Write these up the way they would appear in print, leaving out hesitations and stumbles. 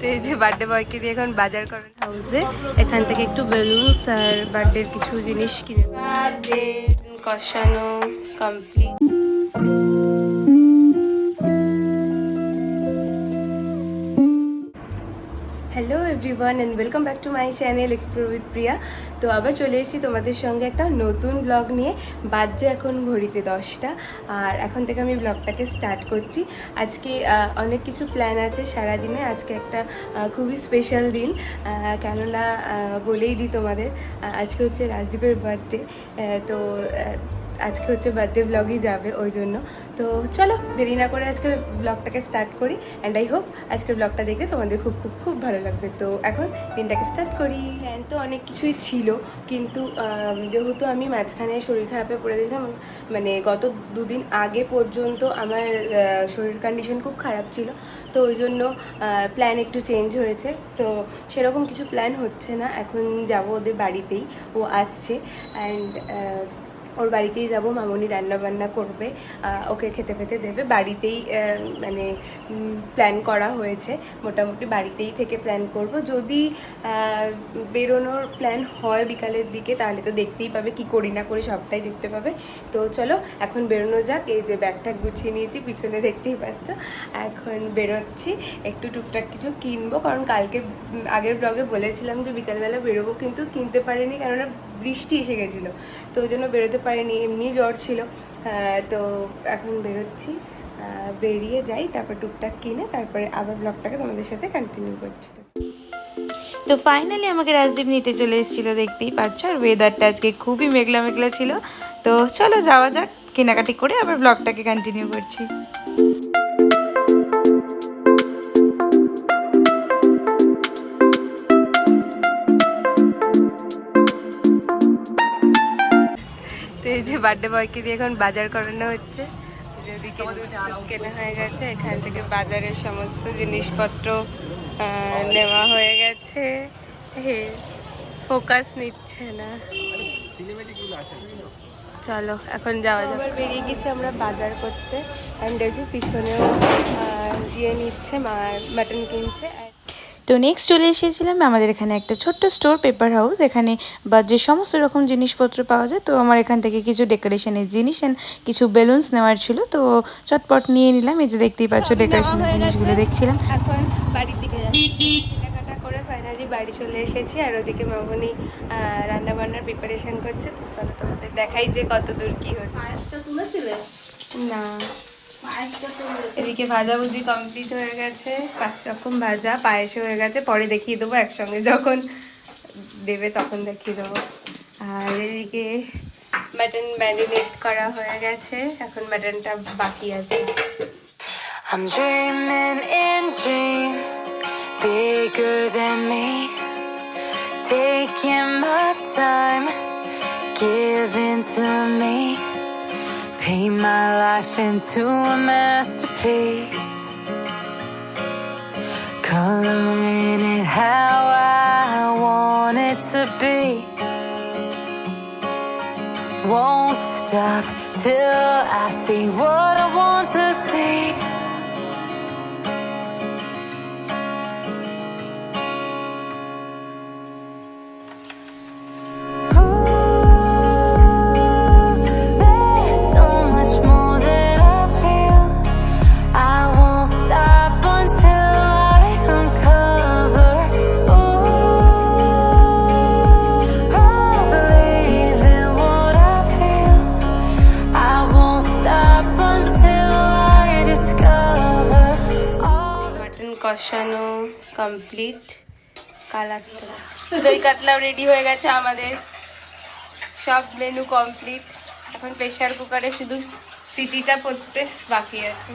তো এই যে বার্থডে বয়কে দিয়ে এখন বাজার করেন হাউসে, এখান থেকে একটু বেলুনস আর বার্থডের কিছু জিনিস কিনে বার্থডে কষানো complete. Hello everyone and welcome back to my channel explore with Priya. তো আবার চলে এসেছি তোমাদের সঙ্গে একটা নতুন ব্লগ নিয়ে। বাজছে এখন ঘড়িতে 10টা, আর এখন থেকে আমি ব্লগটাকে স্টার্ট করছি। আজকে অনেক কিছু প্ল্যান আছে সারাদিনে। আজকে একটা খুবই স্পেশাল দিন, কেননা বলেই দিই তোমাদের, আজকে হচ্ছে রাজদীপের বার্থডে। তো আজকে হচ্ছে বার্থডে ব্লগই যাবে ওই জন্য। তো চলো দেরি না করে আজকে ব্লগটাকে স্টার্ট করি, অ্যান্ড আই হোপ আজকের ব্লগটা দেখে তোমাদের খুব খুব খুব ভালো লাগবে। তো এখন দিনটাকে স্টার্ট করি। প্ল্যান তো অনেক কিছুই ছিল, কিন্তু যেহেতু আমি মাঝখানে শরীর খারাপে পড়ে গেছিলাম, মানে গত দুদিন আগে পর্যন্ত আমার শরীর কন্ডিশন খুব খারাপ ছিল, তো ওই জন্য প্ল্যান একটু চেঞ্জ হয়েছে। তো সেরকম কিছু প্ল্যান হচ্ছে না, এখন যাব ওদের বাড়িতেই, ও আসছে, অ্যান্ড ওর বাড়িতেই যাব। মামনি রান্না বান্না করবে, ওকে খেতে পেতে দেবে বাড়িতেই। মানে প্ল্যান করা হয়েছে মোটামুটি বাড়িতেই থেকে প্ল্যান করব। যদি বেরোনোর প্ল্যান হয় বিকালের দিকে, তাহলে তো দেখতেই পাবে, কি করি না করি সবটাই দেখতে পাবে। তো চলো এখন বেরোনো যাক। এই যে ব্যাগটা গুছিয়ে নিয়েছি, পিছনে দেখতেই পাচ্ছ। এখন বেরোচ্ছি, একটু টুকটাক কিছু কিনবো, কারণ কালকে আগের ব্লগে বলেছিলাম যে বিকালবেলা বেরোবো, কিন্তু কিনতে পারিনি, কেননা বৃষ্টি এসে গেছিলো, তো ওই জন্য বেরোতে পারিনি, এমনি জ্বর ছিল। তো এখন বেরোচ্ছি, বেরিয়ে যাই, তারপর টুকটাক কিনে তারপরে আবার ব্লগটাকে তোমাদের সাথে কন্টিনিউ করছি। তো ফাইনালি আমাকে রাজদীপ নিতে চলে এসেছিলো, দেখতেই পাচ্ছ। আর ওয়েদারটা আজকে খুবই মেঘলা মেঘলা ছিল। তো চলো যাওয়া যাক, কেনাকাটি করে আবার ব্লগটাকে কন্টিনিউ করছি। তো এই যে বার্থডে বয়কে দিয়ে এখন বাজার করানো হচ্ছে। যেদিকে দুধ কেনা হয়ে গেছে, এখান থেকে বাজারের সমস্ত জিনিসপত্র নেওয়া হয়ে গেছে। হে ফোকাস নিচ্ছে না। চলো এখন যাওয়া যাক। আবার বেরিয়ে গেছি আমরা বাজার করতে, অ্যান্ড এই যে পিছনেও ইয়ে নিচ্ছে, মাটন কিনছে। তো নেক্সট চলে এসেছিলাম আমাদের এখানে একটা ছোট্ট স্টোর, পেপার হাউস। এখানে বার্থডের সমস্ত রকম জিনিসপত্র পাওয়া যায়। তো আমার এখান থেকে কিছু ডেকোরেশনের জিনিস অ্যান্ড কিছু বেলুনস নেওয়ার ছিল, তো চটপট নিয়ে নিলাম। এই যে দেখতেই পাচ্ছ ডেকোরেশনের জিনিসগুলো দেখছিলাম। এখন বাড়ির দিকে যাচ্ছি, কেনাকাটা করে ফাইনালি বাড়ি চলে এসেছি। আর ওদিকে মামনি রান্না বান্নার প্রিপারেশন করছে। তো চলো তোমাদের দেখাই যে কত দূর কি হচ্ছে। না, এদিকে ভাজাভুজি কমপ্লিট হয়ে গেছে, 5 রকম ভাজা, পায়েসও হয়ে গেছে, পরে দেখিয়ে দেবো একসঙ্গে, যখন দেবে তখন দেখিয়ে দেবো। আর এদিকে মাটন ম্যারিনেট করা হয়ে গেছে, এখন মাটনটা বাকি আছে। I'm dreaming in dreams bigger than me, taking my time, giving to me, paint my life into a masterpiece, coloring it how I want it to be, won't stop till I see what I want to see. কষানো complete, কালারটা দই কাতলাও ready হয়ে গেছে, আমাদের সব menu complete. এখন pressure কুকারে শুধু সিটিটা পড়তে বাকি আছে।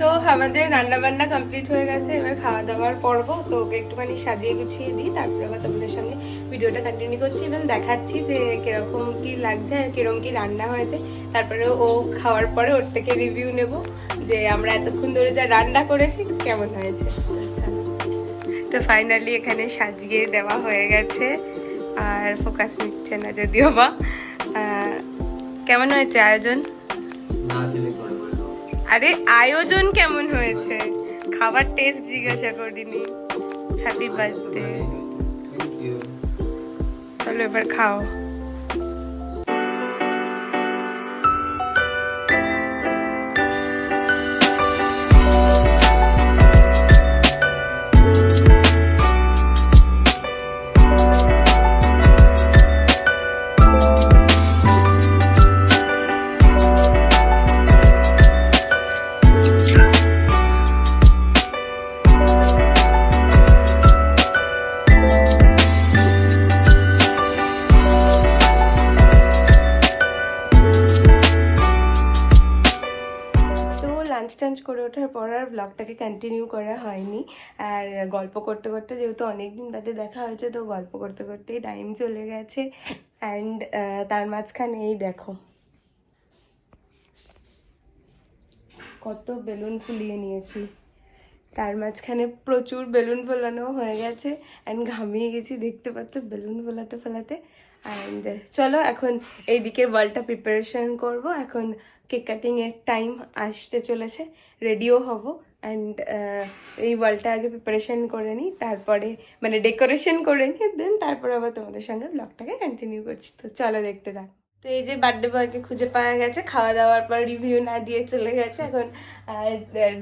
তো আমাদের রান্নাবান্না কমপ্লিট হয়ে গেছে, এবার খাওয়া দাওয়ার পর্ব। তো ওকে একটুখানি সাজিয়ে গুছিয়ে দিই, তারপরে আবার তোমাদের সঙ্গে ভিডিওটা কন্টিনিউ করছি এবং দেখাচ্ছি যে কীরকম কী লাগছে আর কীরকম কী রান্না হয়েছে। তারপরে ও খাওয়ার পরে ওর থেকে রিভিউ নেব যে আমরা এতক্ষণ ধরে যা রান্না করেছি কেমন হয়েছে। তো ফাইনালি এখানে সাজিয়ে দেওয়া হয়ে গেছে, আর ফোকাস নিচ্ছে না যদিও বা। কেমন হয়েছে আয়োজন? আরে আয়োজন কেমন হয়েছে, খাবার টেস্ট জিজ্ঞাসা করিনি। Happy birthday. Thank you. চলো এবার খাও। লাঞ্চ টাঞ্চ করে ওঠার পর আর ব্লগটাকে কন্টিনিউ করা হয়নি। আর গল্প করতে করতে যেহেতু অনেকদিন বাদে দেখা হয়েছে, তো গল্প করতে করতেই টাইম চলে গেছে। অ্যান্ড তার মাঝখানে এই দেখো কত বেলুন ফুলিয়ে নিয়েছি। তার মাঝখানে প্রচুর বেলুন ফোলানো হয়ে গেছে অ্যান্ড ঘামিয়ে গেছি, দেখতে পাচ্ছ বেলুন ফোলাতে ফোলাতে। অ্যান্ড চলো এখন এইদিকে বলটা প্রিপারেশন করব। এখন কেক কাটিংয়ের টাইম আসতে চলেছে, রেডিও হব। অ্যান্ড এই বলটা আগে প্রিপারেশন করে নিই, তারপরে মানে ডেকোরেশন করে নিই, দেন তারপরে আবার তোমাদের সঙ্গে ব্লগটাকে কন্টিনিউ করছি। তো চলো দেখতে থাক। তো এই যে বার্থডে বয়কে খুঁজে পাওয়া গেছে, খাওয়া দাওয়ার পর রিভিউ না দিয়ে চলে গেছে। এখন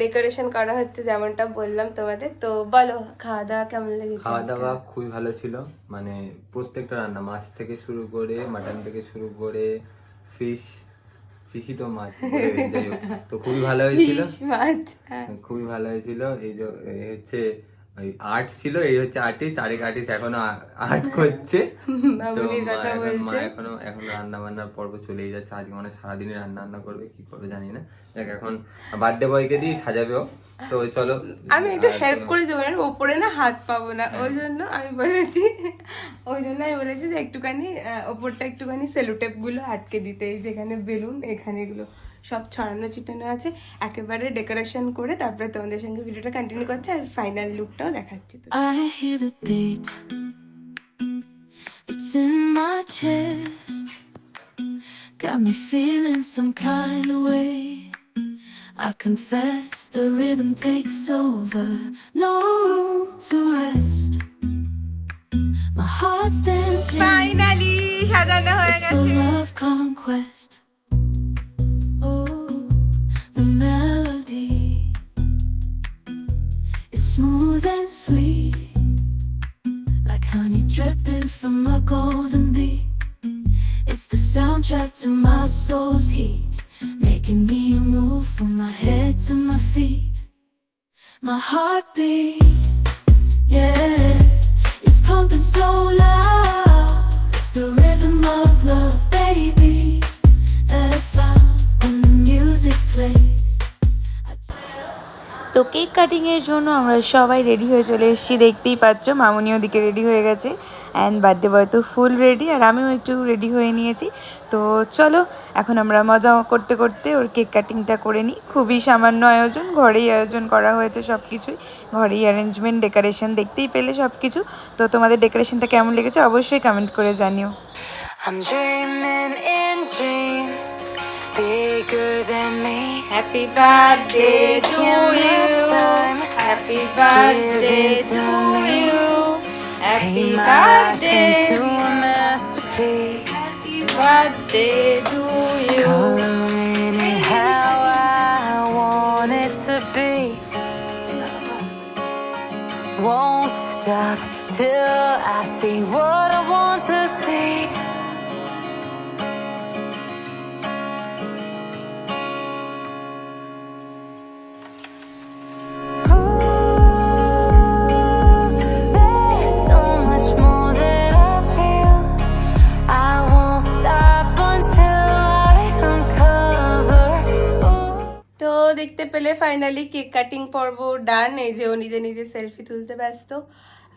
ডেকোরেশন করা হচ্ছে যেমনটা বললাম তোমাদের। তো বলো খাওয়া দাওয়া কেমন লেগেছে? খাওয়া দাওয়া খুবই ভালো ছিল, মানে প্রত্যেকটা রান্না, মাছ থেকে শুরু করে মাটন থেকে শুরু করে ফিশই তো মাছ, যাই হোক, তো খুবই ভালো হয়েছিল। মাছ খুবই ভালো হয়েছিল। এই যে এই হচ্ছে ওই আর্ট ছিল, এই হচ্ছে আর্টিস্ট, আরেক আর্টিস্ট এখনো আর্ট করছে। তো মা এখনো রান্না বান্নার পর্ব চলেই যাচ্ছে। আজকে মানে সারাদিনই রান্না বান্না করবে, কি করবে জানি না। দেখ এখন বার্থডে বয়কে দিয়ে সাজাবেও। তো চলো আমি একটু হেল্প করে দেবো, না ওপরে না হাত পাবো না, ওই জন্য আমি বলেছি যে একটুখানি ওপরটা একটুখানি সেলোটেপ গুলো আটকে দিতে, এই যেখানে বেলুন এখানে এগুলো সব ছড়ানো ছিটানো আছে। একেবারে ডেকোরেশন করে তারপরে তোমাদের সঙ্গে ভিডিওটা কন্টিনিউ করছে আর ফাইনাল লুকটাও দেখাচ্ছি। তো I hear the beat, it's in my chest, got me feeling some kind of way. I confess the rhythm takes over, no room to rest. My heart's dancing, finally সাজানো হয়ে it's a গেছে। love conquest. Oh, the melody, it's smooth and sweet, like honey dripping from a golden bee. It's the soundtrack to my soul's heat, making me move from my head to my feet. My heartbeat, yeah, it's pumping so loud. It's the rhythm of love, baby, that I found when the music plays. তো cake কাটিংয়ের জন্য আমরা সবাই ready হয়ে চলে এসেছি, দেখতেই পাচ্ছ। মামুনি ওদিকে রেডি হয়ে গেছে অ্যান্ড বার্থডে বয় তো ফুল রেডি, আর আমিও একটু রেডি হয়ে নিয়েছি। তো চলো এখন আমরা মজা করতে করতে ওর কেক কাটিংটা করে নিই। খুবই সামান্য আয়োজন, ঘরেই আয়োজন করা হয়েছে সব কিছুই, ঘরেই অ্যারেঞ্জমেন্ট, ডেকোরেশন দেখতেই পেলে সব কিছু। তো তোমাদের ডেকোরেশনটা কেমন লেগেছে অবশ্যই কমেন্ট করে জানিও। I'm dreaming in dreams bigger than me. Happy birthday to you, happy birthday to you, happy Paint my life birthday, into a masterpiece, happy birthday to you. coloring it how I want it to be. Won't stop till I see what I want to see. There's so much more that I feel. I won't stop until I uncover. তো দেখতে পেলে finally cake cutting পর্ব ডান। এই যে ও নিজে নিজে selfie তুলতে ব্যস্ত।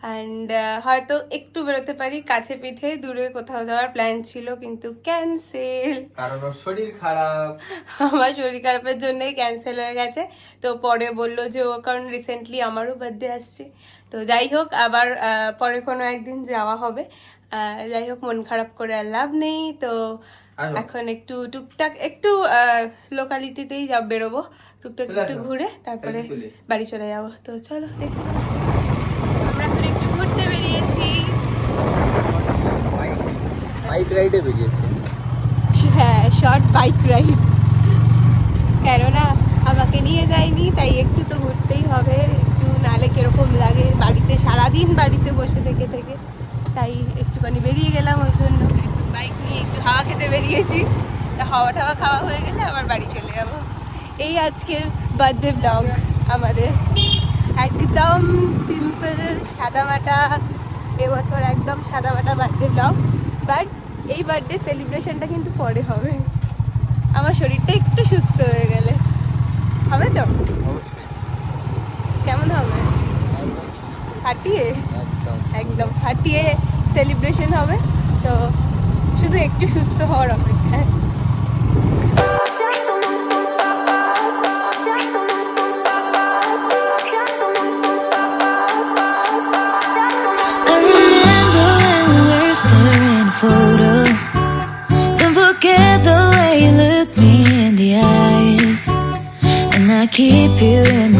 অ্যান্ড হয়তো একটু বেরোতে পারি কাছে পিঠে, দূরে কোথাও যাওয়ার প্ল্যান ছিল কিন্তু ক্যান্সেল, কারণ ওর শরীর খারাপ। আমার শরীর খারাপের জন্যই ক্যান্সেল হয়ে গেছে। তো পরে বললো যে ও কারণ রিসেন্টলি আমারও বার্থডে আসছে, তো যাই হোক আবার পরে কোনো একদিন যাওয়া হবে। যাই হোক মন খারাপ করে আর লাভ নেই। তো এখন একটু টুকটাক একটু লোকালিটিতেই বেরোবো, টুকটাক একটু ঘুরে তারপরে বাড়ি চলে যাবো। তো চলো দেখো আমরা রাইডে বেরিয়েছি। হ্যাঁ, শর্ট বাইক রাইড। কেননা আমাকে নিয়ে যায়নি, তাই একটু তো ঘুরতেই হবে, একটু নালে কিরকম লাগে বাড়িতে সারাদিন বাড়িতে বসে থেকে থেকে, তাই একটুখানি বেরিয়ে গেলাম। ওই জন্য এখন বাইক নিয়ে একটু হাওয়া খেতে বেরিয়েছি। তা হাওয়া টাওয়া খাওয়া হয়ে গেলে আবার বাড়ি চলে যাবো। এই আজকের বার্থডে ব্লগ আমাদের, একদম সিম্পল সাদামাটা, এবছর একদম সাদামাটা বার্থডে ব্লগ। বাট এই বার্থডে সেলিব্রেশনটা কিন্তু পরে হবে, আমার শরীরটা একটু সুস্থ হয়ে গেলে হবে তো। অবশ্যই। কেমন হবে? ফাটিয়ে, একদম ফাটিয়ে সেলিব্রেশন হবে। তো শুধু একটু সুস্থ হওয়ার অপেক্ষা। I remember when we were staring a photo. Don't forget the way you look me in the eyes. And I keep you in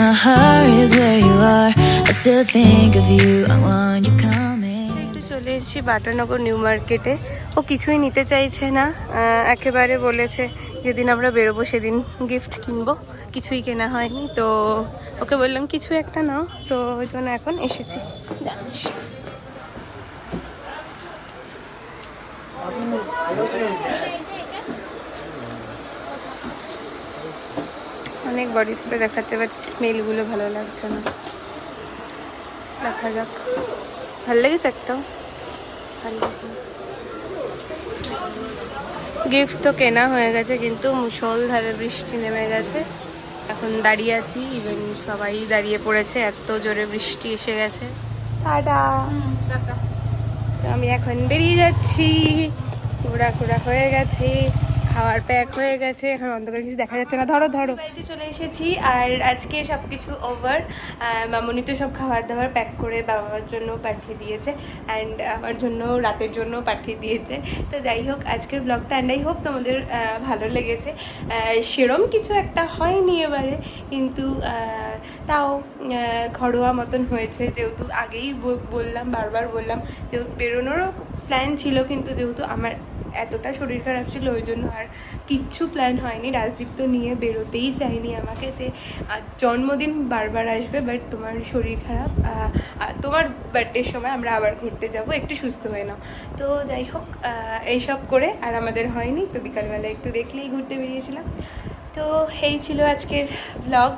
my heart is where you are. I still think of you, I want you coming. একটু চলে এসেছি Batanagar new মার্কেটে। ও কিছুই নিতে চাইছে না, একেবারে বলেছে যেদিন আমরা বেরোবো সেদিন গিফট কিনবো, কিছুই কেনা হয়নি। তো ওকে বললাম কিছু একটা নাও, তো ওই জন্য এখন এসেছি, যাচ্ছি। অনেক বডি স্প্রে দেখাচ্ছে, বাট স্মেলগুলো ভালো লাগছে না। দেখা যাক, ভালো লেগেছে একটাও, ভালো লাগে। গিফট তো কেনা হয়ে গেছে, কিন্তু মুষলধারে বৃষ্টি নেমে গেছে। এখন দাঁড়িয়ে আছি, ইভেন সবাই দাঁড়িয়ে পড়েছে, এত জোরে বৃষ্টি এসে গেছে। টাটা। তো আমি এখন বেরিয়ে যাচ্ছি, ঘোরা হয়ে গেছে, খাওয়ার প্যাক হয়ে গেছে, এখন অন্ধকার কিছু দেখা যাচ্ছে না। ধরো ধরো, বাড়িতে চলে এসেছি। আর আজকে সব কিছু ওভার, মামনি তো সব খাবার দাবার প্যাক করে বাবার জন্য পাঠিয়ে দিয়েছে, অ্যান্ড আমার জন্য রাতের জন্য পাঠিয়ে দিয়েছে। তো যাই হোক, আজকের ব্লগটা অ্যান্ড আই হোপ তোমাদের ভালো লেগেছে। সেরম কিছু একটা হয়নি এবারে, কিন্তু তাও ঘরোয়া মতন হয়েছে। যেহেতু আগেই বারবার বললাম যে বেরোনোরও প্ল্যান ছিল, কিন্তু যেহেতু আমার এতটা শরীর খারাপ ছিল ওই জন্য আর কিচ্ছু প্ল্যান হয়নি। রাজদীপ তো নিয়ে বেরোতেই চাইনি আমাকে, যে জন্মদিন বারবার আসবে, বাট তোমার শরীর খারাপ, তোমার বার্থডের সময় আমরা আবার ঘুরতে যাব, একটু সুস্থ হয়ে নাও। তো যাই হোক, এইসব করে আর আমাদের হয়নি। তো বিকালবেলা একটু দেখলেই ঘুরতে বেরিয়েছিলাম। তো এই ছিল আজকের ব্লগ।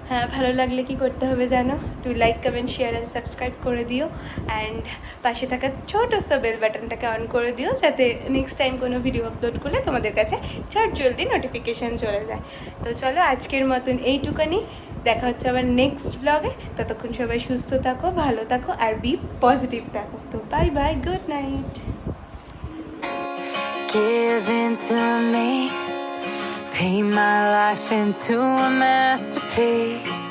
হ্যাঁ, ভালো লাগলে কি করতে হবে জানো, to like comment share and subscribe করে দিও, অ্যান্ড পাশে থাকা ছোটো সা বেল বাটনটাকে অন করে দিও, যাতে নেক্সট টাইম কোনো ভিডিও আপলোড করলে তোমাদের কাছে জলদি নোটিফিকেশান চলে যায়। তো চলো, আজকের মতন এইটুকানি, দেখা হচ্ছে আবার নেক্সট ব্লগে। ততক্ষণ সবাই সুস্থ থাকো, ভালো থাকো, আর বি পজিটিভ থাকো। তো bye bye, good night. Give into me, paint my life into a masterpiece.